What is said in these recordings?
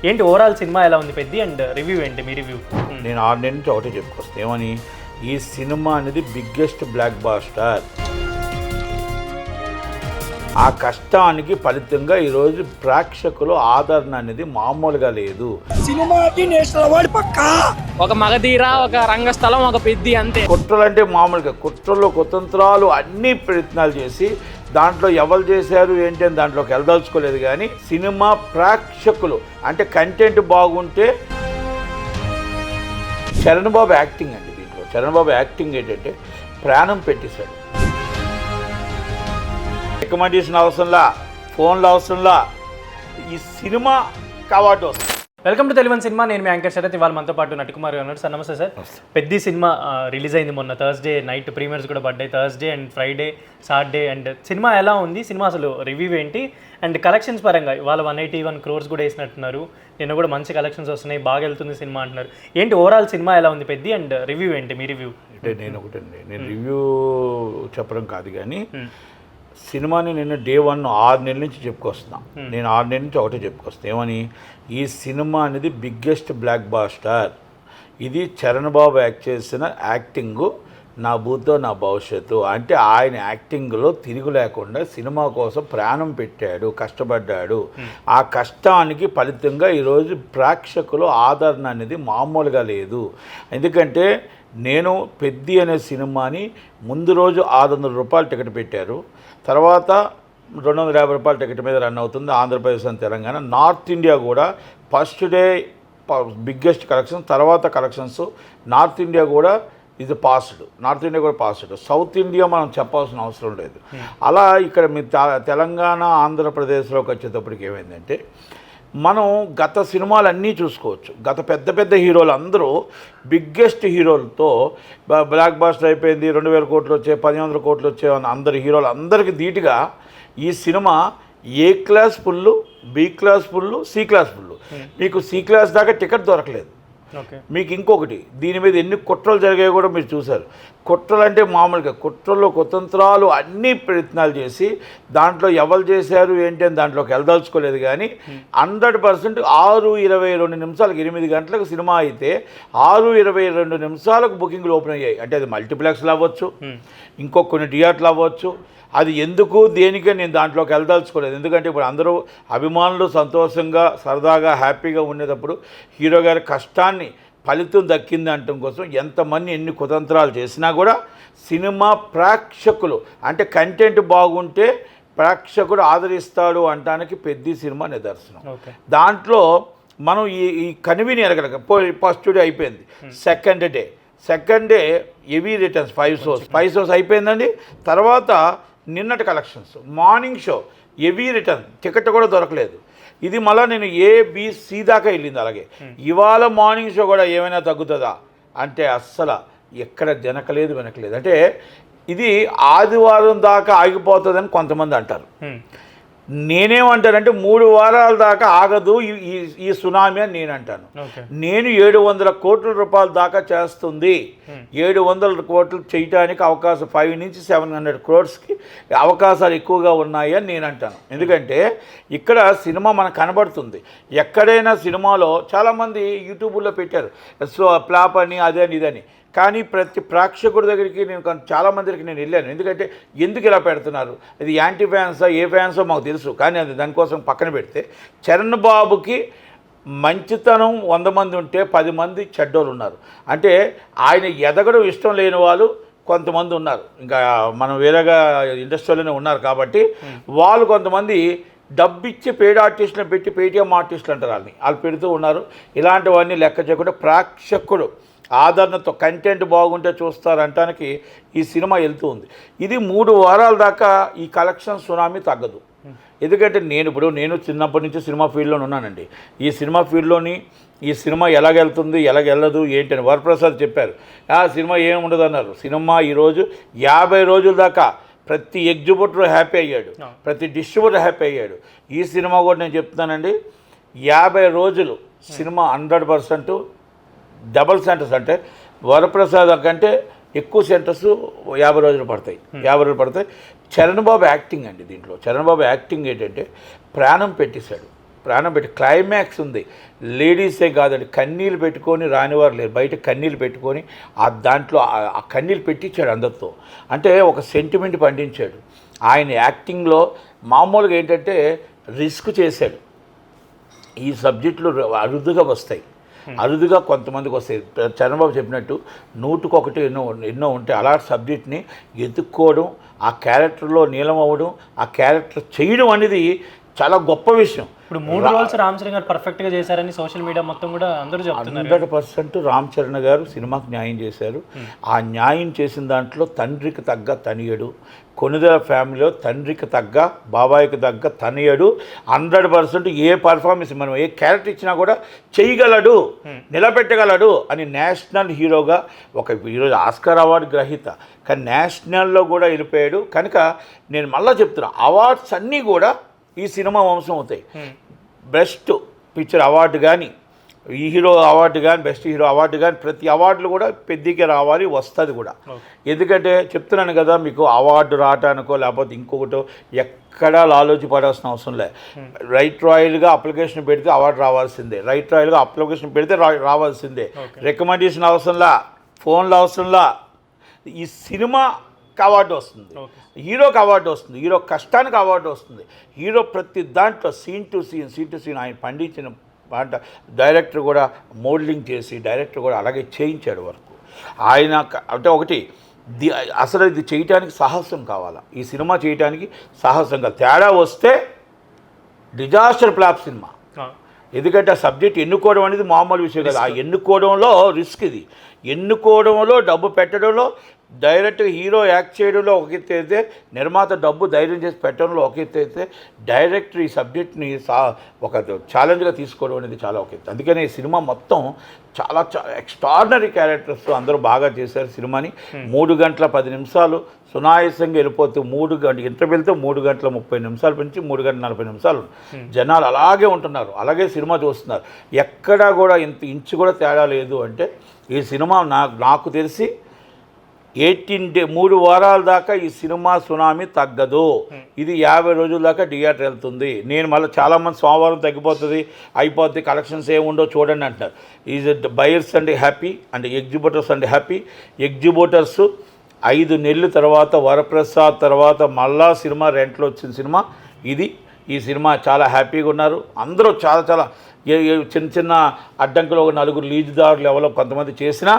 ఏంటి overall cinema ఎలా ఉంది పెద్ది అండ్ రివ్యూ ఏంటి మీ రివ్యూ? నేను 6 నెలల నుంచి ఒకటే చెప్పుకొస్తాను ఏమని, ఈ సినిమా అనేది బిగ్గెస్ట్ బ్లాక్ బాస్టర్. ఆ కష్టానికి ఫలితంగా ఈరోజు ప్రేక్షకులు ఆదరణ అనేది మామూలుగా లేదు. సినిమాకి నేషనల్ అవార్డు పక్కా. ఒక మగధీర, ఒక రంగస్థలం, ఒక పెద్ది అంతే. కుట్రలు అంటే మామూలుగా కుట్రలు కుతంత్రాలు అన్ని ప్రయత్నాలు చేసి దాంట్లో ఎవరు చేశారు ఏంటి అని దాంట్లోకి వెళ్ళదలుచుకోలేదు. కానీ సినిమా ప్రేక్షకులు అంటే కంటెంట్ బాగుంటే చరణ్ బాబు యాక్టింగ్ అండి. దీంట్లో చరణ్ బాబు యాక్టింగ్ ఏంటంటే ప్రాణం పెట్టేశాడు. రికమెండేషన్ అవసరంలా, ఫోన్లు అవసరంలా, ఈ సినిమా అవార్డు వస్తుంది. Welcome to Telugu cinema. నేను మీ యాంకర్ శరత్. ఇవాళ మనతో పాటు నటికుమార్ గారు ఉన్నారు. సార్ నమస్తే సార్. పెద్ది సినిమా రిలీజ్ అయింది మొన్న థర్స్డే నైట్. ప్రీమియర్స్ కూడా పడ్డాయి Thursday and Friday, Saturday. And cinema ఎలా ఉంది? సినిమా అసలు రివ్యూ ఏంటి? అండ్ కలెక్షన్స్ పరంగా ఇవాళ 181 crores కూడా వేసినట్టున్నారు. నిన్న కూడా మంచి కలెక్షన్స్ వస్తున్నాయి, బాగా వెళ్తుంది సినిమా అంటున్నారు. ఏంటి ఓవరాల్ సినిమా ఎలా ఉంది పెద్ది అండ్ రివ్యూ ఏంటి మీ రివ్యూ? అంటే నేను రివ్యూ చెప్పడం కాదు కానీ సినిమాని నేను డే 1 6 నెలల నుంచి చెప్పుకొస్తున్నా. నేను 6 నెలల నుంచి ఒకటే చెప్పుకొస్తాను ఏమని, ఈ సినిమా అనేది బిగ్గెస్ట్ బ్లాక్ బాస్టర్. ఇది చరణ్ బాబు యాక్ట్ చేసిన యాక్టింగు నా భూతో నా భవిష్యత్తు. అంటే ఆయన యాక్టింగ్లో తిరుగు లేకుండా సినిమా కోసం ప్రాణం పెట్టాడు, కష్టపడ్డాడు. ఆ కష్టానికి ఫలితంగా ఈరోజు ప్రేక్షకులు ఆదరణ అనేది మామూలుగా లేదు. ఎందుకంటే నేను పెద్ది అనే సినిమాని ముందు రోజు 600 రూపాయలు టికెట్ పెట్టారు, తర్వాత 250 రూపాయల టికెట్ మీద రన్ అవుతుంది Andhra Pradesh and Telangana. North India కూడా ఫస్ట్ డే బిగ్గెస్ట్ కలెక్షన్, తర్వాత కలెక్షన్స్ నార్త్ ఇండియా కూడా ఇది పాస్డ్. నార్త్ ఇండియా కూడా పాస్డ్. సౌత్ ఇండియా మనం చెప్పాల్సిన అవసరం లేదు. అలా ఇక్కడ మీ తెలంగాణ ఆంధ్రప్రదేశ్లోకి వచ్చేటప్పటికి ఏమైందంటే మనం గత సినిమాలన్నీ చూసుకోవచ్చు. గత పెద్ద పెద్ద హీరోలు అందరూ బిగ్గెస్ట్ హీరోలతో బ్లాక్ బాస్టర్ అయిపోయింది, 2000 కోట్లు వచ్చాయి, 1500 కోట్లు వచ్చాయి అని అందరు హీరోలు అందరికీ ధీటుగా ఈ cinema A class full, B class full, C class full. మీకు సి క్లాస్ దాకా టికెట్ దొరకలేదు. మీకు ఇంకొకటి, దీని మీద ఎన్ని కుట్రలు జరిగాయో కూడా మీరు చూశారు. కుట్రలు అంటే మామూలుగా కుట్రలు కుతంత్రాలు అన్ని ప్రయత్నాలు చేసి దాంట్లో ఎవరు చేశారు ఏంటి అని దాంట్లోకి వెళ్ళదలుచుకోలేదు. కానీ 100% 6:22 నిమిషాలకు 8 గంటలకు సినిమా అయితే 6:22 నిమిషాలకు బుకింగ్లు ఓపెన్ అయ్యాయి. అంటే అది మల్టీప్లెక్స్లు అవ్వచ్చు, ఇంకొక కొన్ని థియేటర్లు అవ్వచ్చు. అది ఎందుకు దేనికే నేను దాంట్లోకి వెళ్ళదలుచుకోలేదు. ఎందుకంటే ఇప్పుడు అందరూ అభిమానులు సంతోషంగా సరదాగా హ్యాపీగా ఉండేటప్పుడు హీరో గారి కష్టాన్ని ఫలితం దక్కింది అనటం కోసం ఎంతమంది ఎన్ని కుతంత్రాలు చేసినా కూడా సినిమా ప్రేక్షకులు అంటే కంటెంట్ బాగుంటే ప్రేక్షకుడు ఆదరిస్తాడు అనటానికి పెద్ద సినిమా నిదర్శనం. దాంట్లో మనం ఈ కనివిని ఎరగలక ఫస్ట్ డే అయిపోయింది. Second day heavy returns 5 shows అయిపోయిందండి. తర్వాత నిన్నటి collections morning show heavy return, ticket కూడా దొరకలేదు. ఇది మళ్ళీ నేను ABC దాకా వెళ్ళింది. అలాగే ఇవాళ మార్నింగ్ షో కూడా ఏమైనా తగ్గుతుందా అంటే అస్సలు ఎక్కడ వెనకలేదు. అంటే ఇది ఆదివారం దాకా ఆగిపోతుందని కొంతమంది అంటారు. నేనేమంటానంటే 3 వారాల దాకా ఆగదు ఈ సునామీ అని నేను అంటాను. నేను 700 కోట్ల రూపాయల దాకా చేస్తుంది. 700 కోట్లు చేయటానికి అవకాశం 5 నుంచి 700 crores అవకాశాలు ఎక్కువగా ఉన్నాయి అని నేను అంటాను. ఎందుకంటే ఇక్కడ సినిమా మనకు కనబడుతుంది. ఎక్కడైనా సినిమాలో చాలామంది యూట్యూబ్లో పెట్టారు సో ఫ్లాప్ అని అదని ఇదని. కానీ ప్రతి ప్రేక్షకుడి దగ్గరికి నేను చాలామంది దగ్గరికి నేను వెళ్ళాను. ఎందుకంటే ఎందుకు ఇలా పెడుతున్నారు, ఇది యాంటీ ఫ్యాన్సా ఏ ఫ్యాన్సో మాకు తెలుసు. కానీ అది దానికోసం పక్కన పెడితే చరణ్ బాబుకి మంచితనం 100 మంది ఉంటే 10 మంది చెడ్డోళ్ళు ఉన్నారు. అంటే ఆయన ఎదగడం ఇష్టం లేని వాళ్ళు కొంతమంది ఉన్నారు. ఇంకా మనం వేరేగా ఇండస్ట్రీలోనే ఉన్నారు కాబట్టి వాళ్ళు కొంతమంది డబ్బిచ్చి పెయిడ్ ఆర్టిస్టులను పెట్టి పేటీఎం ఆర్టిస్టులు అంటారు వాళ్ళు పెడుతూ ఉన్నారు. ఇలాంటివన్నీ లెక్క చేయకుండా ప్రేక్షకుడు ఆదరణతో కంటెంట్ బాగుంటే చూస్తారంటానికి ఈ సినిమా వెళ్తూ ఉంది. ఇది 3 వారాల దాకా ఈ కలెక్షన్ సునామీ తగ్గదు. ఎందుకంటే నేను చిన్నప్పటి నుంచి సినిమా ఫీల్డ్లో ఉన్నానండి. ఈ సినిమా ఫీల్డ్లోని ఈ సినిమా ఎలాగెళ్తుంది ఎలాగెళ్ళదు ఏంటని వరప్రసాద్ చెప్పారు. ఆ సినిమా ఏముండదు అన్నారు. సినిమా ఈరోజు 50 రోజుల దాకా ప్రతి ఎగ్జిబిటర్ హ్యాపీ అయ్యాడు, ప్రతి డిస్ట్రిబ్యూటర్ హ్యాపీ అయ్యాడు. ఈ సినిమా కూడా నేను చెప్తున్నానండి, 50 రోజులు సినిమా 100% డబల్ సెంటర్స్ అంటే వరప్రసాద్ కంటే ఎక్కువ సెంటర్స్ 50 రోజులు పడతాయి. చరణ్ బాబు యాక్టింగ్ అండి. దీంట్లో చరణ్ బాబు యాక్టింగ్ ఏంటంటే ప్రాణం పెట్టేశాడు, ప్రాణం పెట్టి క్లైమాక్స్ ఉంది. లేడీసే కాదండి, కన్నీళ్ళు పెట్టుకొని రానివారు లేరు, బయట కన్నీళ్ళు పెట్టుకొని ఆ దాంట్లో ఆ కన్నీళ్ళు పెట్టించాడు అందరితో. అంటే ఒక సెంటిమెంట్ పండించాడు. ఆయన యాక్టింగ్లో మామూలుగా ఏంటంటే రిస్క్ చేశాడు. ఈ సబ్జెక్టులు అరుదుగా వస్తాయి, అరుదుగా కొంతమందికి వస్తాయి. చంద్రబాబు చెప్పినట్టు 100కి ఎన్నో ఉంటాయి. అలాంటి సబ్జెక్ట్ని ఎత్తుక్కోవడం, ఆ క్యారెక్టర్లో నీలం అవ్వడం, ఆ క్యారెక్టర్ చేయడం అనేది చాలా గొప్ప విషయం. ఇప్పుడు 3 రోల్స్ రామ్ చరణ్ గారు పర్ఫెక్ట్గా చేశారని సోషల్ మీడియా మొత్తం కూడా అందరూ చెప్తున్నారు. 100% రామ్ చరణ్ గారు సినిమాకి న్యాయం చేశారు. ఆ న్యాయం చేసిన దాంట్లో తండ్రికి తగ్గ తనియడు, కొణిదెల ఫ్యామిలీలో తండ్రికి తగ్గ బాబాయికి తగ్గ తనియడు. 100% ఏ పర్ఫార్మెన్స్ మనం ఏ క్యారెక్టర్ ఇచ్చినా కూడా చేయగలడు, నిలబెట్టగలడు అని నేషనల్ హీరోగా ఈరోజు ఆస్కార్ అవార్డు గ్రహీత, కానీ నేషనల్లో కూడా వెళ్ళిపోయాడు. కనుక నేను మళ్ళీ చెప్తున్నా, అవార్డ్స్ అన్నీ కూడా ఈ సినిమా వంశం అవుతాయి. బెస్ట్ పిక్చర్ అవార్డు కానీ, ఈ హీరో అవార్డు కానీ, బెస్ట్ హీరో అవార్డు కానీ, ప్రతి అవార్డులు కూడా పెద్దకే రావాలి, వస్తుంది కూడా. ఎందుకంటే చెప్తున్నాను కదా మీకు, అవార్డు రావటానికో లేకపోతే ఇంకొకటో ఎక్కడా లాలోచి పడాల్సిన అవసరం లే. రైట్ రాయల్గా అప్లికేషన్ పెడితే అవార్డు రావాల్సిందే, రైట్ రాయల్గా అప్లికేషన్ పెడితే రావాల్సిందే. రికమెండేషన్ అవసరంలా, ఫోన్లో అవసరంలా. ఈ సినిమాకి అవార్డు వస్తుంది, హీరోకి అవార్డు వస్తుంది, హీరో కష్టానికి అవార్డు వస్తుంది. హీరో ప్రతి దాంట్లో సీన్ టు సీన్ ఆయన పండించిన పాట డైరెక్టర్ కూడా మోడలింగ్ చేసి, డైరెక్టర్ కూడా అలాగే చేయించాడు వరకు. ఆయన అంటే ఒకటి అసలు ఇది చేయటానికి సాహసం కావాలా, ఈ సినిమా చేయటానికి సాహసం కావాలి. తేడా వస్తే డిజాస్టర్ ఫ్లాప్ సినిమా. ఎందుకంటే ఆ సబ్జెక్ట్ ఎన్నుకోవడం అనేది మామూలు విషయం కాదు. ఆ ఎన్నుకోవడంలో రిస్క్ ఇది. ఎన్నుకోవడంలో, డబ్బు పెట్టడంలో, డైరెక్ట్గా హీరో యాక్ట్ చేయడంలో ఒక ఎత్తు అయితే, నిర్మాత డబ్బు ధైర్యం చేసి పెట్టడంలో ఒక ఎత్తు అయితే, డైరెక్టర్ ఈ సబ్జెక్ట్ని ఒక ఛాలెంజ్గా తీసుకోవడం అనేది చాలా ఒక ఎత్తు. అందుకని ఈ సినిమా మొత్తం చాలా ఎక్స్ట్రాడినరీ క్యారెక్టర్స్ అందరూ బాగా చేశారు. సినిమాని 3 గంటల 10 నిమిషాలు సునాయాసంగా వెళ్ళిపోతూ, 3 గంటల ఇంటర్వెల్తో 3 గంటల 30 నిమిషాలు నుంచి 3 గంటల 40 నిమిషాలు జనాలు అలాగే ఉంటున్నారు, అలాగే సినిమా చూస్తున్నారు. ఎక్కడా కూడా ఇంచు కూడా తేడా లేదు. అంటే ఈ సినిమా నాకు తెలిసి 3 వారాల దాకా ఈ సినిమా సునామీ తగ్గదు. ఇది 50 రోజుల దాకా థియేటర్ వెళ్తుంది. నేను మళ్ళీ చాలామంది సోమవారం తగ్గిపోతుంది, అయిపోద్ది, కలెక్షన్స్ ఏముండో చూడండి అంటారు. Is buyers and happy and exhibitors and happy. Exhibitors 5 నెలల తర్వాత, వరప్రసాద్ తర్వాత మళ్ళా సినిమా రెంట్లో వచ్చిన సినిమా ఇది. ఈ సినిమా చాలా హ్యాపీగా ఉన్నారు అందరూ. చాలా చిన్న చిన్న అడ్డంకులు, ఒక 4 లీజుదారులు ఎవరో కొంతమంది చేసినా,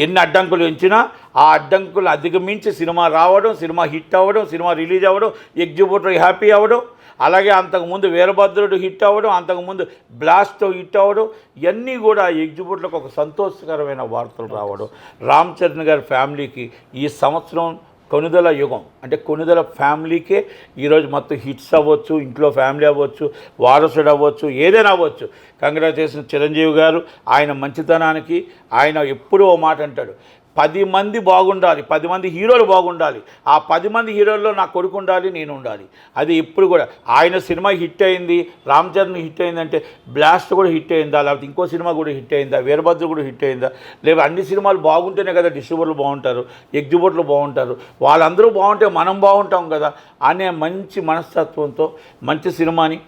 ఎన్ని అడ్డంకులు ఎంచినా ఆ అడ్డంకులు అధిగమించి సినిమా రావడం, సినిమా హిట్ అవ్వడం, సినిమా రిలీజ్ అవ్వడం, ఎగ్జిబిటర్ హ్యాపీ అవ్వడం, అలాగే అంతకుముందు వీరభద్రుడు హిట్ అవ్వడం, అంతకుముందు బ్లాస్ట్తో హిట్ అవ్వడం, ఇవన్నీ కూడా ఎగ్జిబిటర్లకు ఒక సంతోషకరమైన వార్తలు రావడం. రామ్ చరణ్ గారి ఫ్యామిలీకి ఈ సంవత్సరం కొణిదెల యుగం. అంటే కొణిదెల ఫ్యామిలీకే ఈరోజు మొత్తం హిట్స్ అవ్వచ్చు, ఇంట్లో ఫ్యామిలీ అవ్వచ్చు, వారసుడు అవ్వచ్చు, ఏదైనా అవ్వచ్చు. కంగ్రాచులేషన్ చిరంజీవి గారు. ఆయన మంచితనానికి ఆయన ఎప్పుడూ ఓ మాట అంటాడు, 10 మంది బాగుండాలి, 10 మంది హీరోలు బాగుండాలి, ఆ 10 మంది హీరోల్లో నా కొడుకు ఉండాలి, నేను ఉండాలి. అది ఎప్పుడు కూడా ఆయన సినిమా హిట్ అయింది, రామ్ చరణ్ హిట్ అయిందంటే బ్లాస్ట్ కూడా హిట్ అయిందా, లేకపోతే ఇంకో సినిమా కూడా హిట్ అయిందా, వీరభద్ర కూడా హిట్ అయిందా, లేదా అన్ని సినిమాలు బాగుంటేనే కదా డిస్ట్రిబ్యూటర్లు బాగుంటారు, ఎగ్జిబిటర్లు బాగుంటారు, వాళ్ళందరూ బాగుంటే మనం బాగుంటాం కదా అనే మంచి మనస్తత్వంతో మంచి సినిమాని,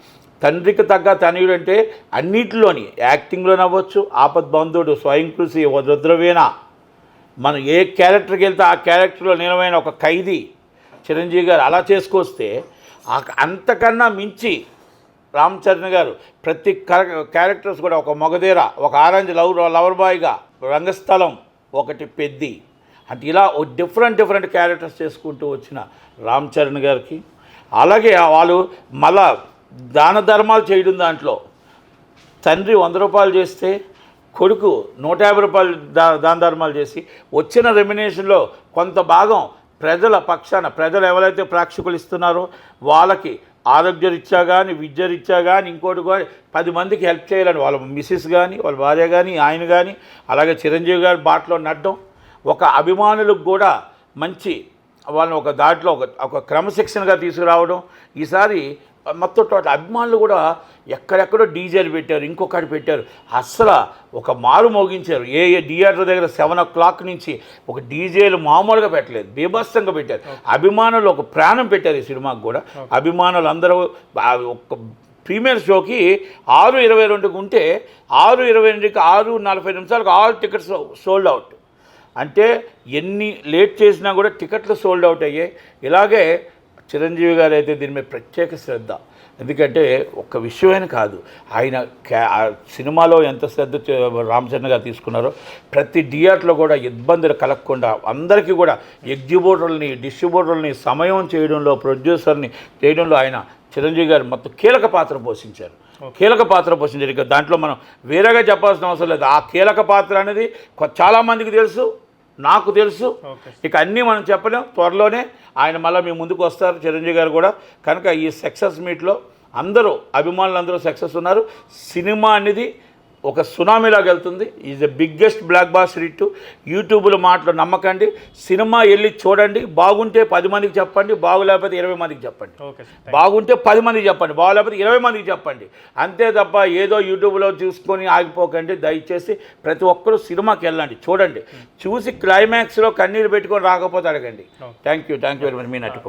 తండ్రికి తగ్గ తనయుడు అంటే అన్నిటిలోని యాక్టింగ్లోనే అవ్వచ్చు, ఆపద్బంధుడు, స్వయం కృషి, రుద్రవీణ, మనం ఏ క్యారెక్టర్కి వెళ్తే ఆ క్యారెక్టర్లో నిలవైన ఒక ఖైదీ చిరంజీవి గారు అలా చేసుకొస్తే, అంతకన్నా మించి రామ్ చరణ్ గారు ప్రతి క్యారెక్టర్స్ కూడా, ఒక మొగధీర, ఒక ఆరెంజ్ లవర్ బాయ్గా, రంగస్థలం, ఒకటి పెద్ది, అంటే ఇలా డిఫరెంట్ క్యారెక్టర్స్ చేసుకుంటూ వచ్చిన రామ్ చరణ్ గారికి, అలాగే వాళ్ళు మళ్ళా దాన ధర్మాలు చేయడం, దాంట్లో తండ్రి 100 రూపాయలు చేస్తే కొడుకు 150 రూపాయలు దాన ధర్మాలు చేసి వచ్చిన రెమ్యునేషన్లో కొంత భాగం ప్రజల పక్షాన, ప్రజలు ఎవరైతే ప్రేక్షకులు ఇస్తున్నారో వాళ్ళకి ఆరోగ్యరీత్యా కానీ, విద్యారీత్యా కానీ, ఇంకోటి కానీ 10 మందికి హెల్ప్ చేయాలని వాళ్ళ మిస్సెస్ కానీ, వాళ్ళ భార్య కానీ, ఆయన కానీ, అలాగే చిరంజీవి గారి బాటలో నడడం, ఒక అభిమానులకు కూడా మంచి వాళ్ళని ఒక దాంట్లో ఒక క్రమశిక్షణగా తీసుకురావడం. ఈసారి మొత్తం టోటల్ అభిమానులు కూడా ఎక్కడెక్కడో డీజేలు పెట్టారు, ఇంకొకటి పెట్టారు, అస్సలు ఒక మారు మోగించారు. ఏ థియేటర్ దగ్గర 7 o'clock నుంచి ఒక డీజేలు మామూలుగా పెట్టలేదు, బీభత్సంగా పెట్టారు. అభిమానులు ఒక ప్రాణం పెట్టారు ఈ సినిమాకు కూడా. అభిమానులు అందరూ ఒక ప్రీమియర్ షోకి 6:22కి ఉంటే 6:22కి 6:40 ఆల్ టికెట్స్ సోల్డ్ అవుట్. అంటే ఎన్ని లేట్ చేసినా కూడా టికెట్లు సోల్డ్ అవుట్ అయ్యాయి. ఇలాగే చిరంజీవి గారు అయితే దీని మీద ప్రత్యేక శ్రద్ధ. ఎందుకంటే ఒక్క విషయమైన కాదు, ఆయన సినిమాలో ఎంత శ్రద్ధ రామచంద్ర గారు తీసుకున్నారో ప్రతి థియేటర్లో కూడా ఇబ్బందులు కలగకుండా అందరికీ కూడా ఎగ్జిబ్యూటర్లని డిస్ట్రిబ్యూటర్లని సమయం చేయడంలో ప్రొడ్యూసర్ని చేయడంలో ఆయన చిరంజీవి గారు మొత్తం కీలక పాత్ర పోషించారు. ఇక దాంట్లో మనం వేరేగా చెప్పాల్సిన అవసరం లేదు. ఆ కీలక పాత్ర అనేది చాలామందికి తెలుసు, నాకు తెలుసు. ఇక అన్నీ మనం చెప్పలేం. త్వరలోనే ఆయన మళ్ళీ మీ ముందుకు వస్తారు చిరంజీవి గారు కూడా. కనుక ఈ సక్సెస్ మీట్లో అందరూ అభిమానులు సక్సెస్ ఉన్నారు. సినిమా అనేది ఒక సునామీలాగా వెళ్తుంది. Is the biggest blockbuster hit. యూట్యూబ్లో మాటలు నమ్మకండి, సినిమా వెళ్ళి చూడండి. బాగుంటే 10 మందికి చెప్పండి, బాగులేకపోతే 20 మందికి చెప్పండి. బాగుంటే 10 మందికి చెప్పండి, బాగులేకపోతే 20 మందికి చెప్పండి. అంతే తప్ప ఏదో యూట్యూబ్లో చూసుకొని ఆగిపోకండి. దయచేసి ప్రతి ఒక్కరూ సినిమాకి వెళ్ళండి, చూడండి. చూసి క్లైమాక్స్లో కన్నీరు పెట్టుకొని రాకపోతే అడగండి. Thank you very much. మీ నటుకు